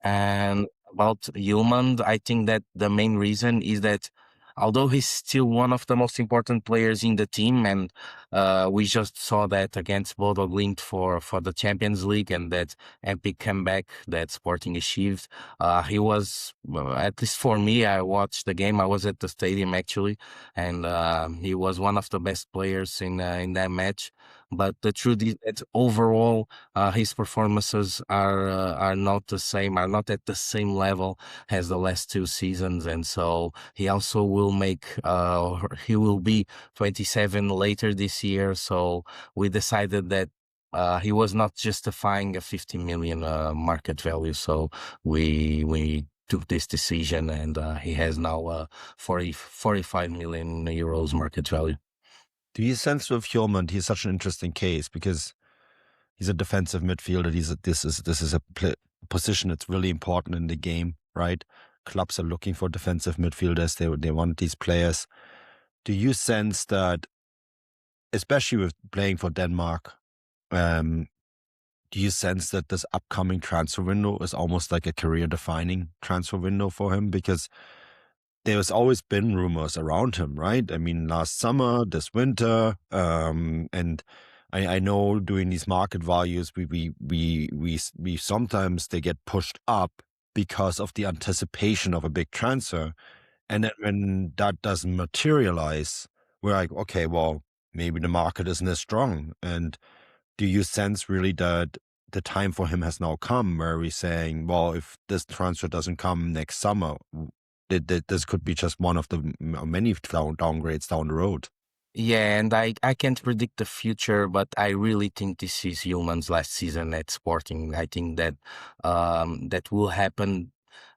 And about Hjulmand, I think that the main reason is that although he's still one of the most important players in the team, and we just saw that against Bodo Glimt for the Champions League and that epic comeback that Sporting achieved, he was, at least for me, I watched the game. I was at the stadium actually, and he was one of the best players in that match. But the truth is that overall, his performances are not the same, are not at the same level as the last two seasons, and so he also will make. He will be 27 later this year, so we decided that. He was not justifying a 50 million market value, so we took this decision, and he has now 45 million euros market value. Do you sense with Hjulmand, he's such an interesting case because he's a defensive midfielder. This is a position that's really important in the game, right? Clubs are looking for defensive midfielders. They want these players. Do you sense that, especially with playing for Denmark, do you sense that this upcoming transfer window is almost like a career-defining transfer window for him? Because there's always been rumors around him, right? I mean, last summer, this winter, and I know doing these market values, we sometimes they get pushed up because of the anticipation of a big transfer, and then when that doesn't materialize, we're like, okay, well, maybe the market isn't as strong. And do you sense really that the time for him has now come, where we're saying, well, if this transfer doesn't come next summer, this could be just one of the many downgrades down the road? Yeah, and I can't predict the future, but I really think this is Hjulmand's last season at Sporting. I think that that will happen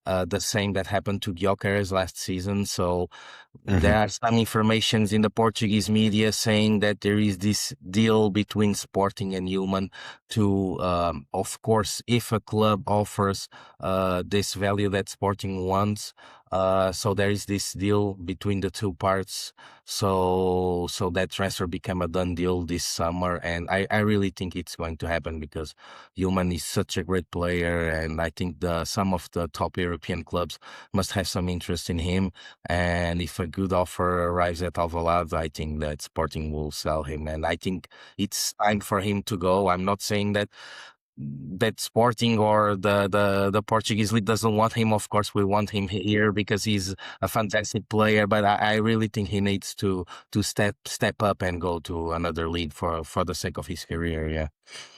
the same that happened to Gyökeres last season. So there are some informations in the Portuguese media saying that there is this deal between Sporting and Hjulmand to, of course, if a club offers this value that Sporting wants, so there is this deal between the two parts. So that transfer became a done deal this summer, and I really think it's going to happen because Hjulmand is such a great player, and I think some of the top European clubs must have some interest in him. And if a good offer arrives at Alvalade, I think that Sporting will sell him, and I think it's time for him to go. I'm not saying that Sporting or the Portuguese league doesn't want him. Of course, we want him here because he's a fantastic player. But I really think he needs to step up and go to another league for the sake of his career. Yeah.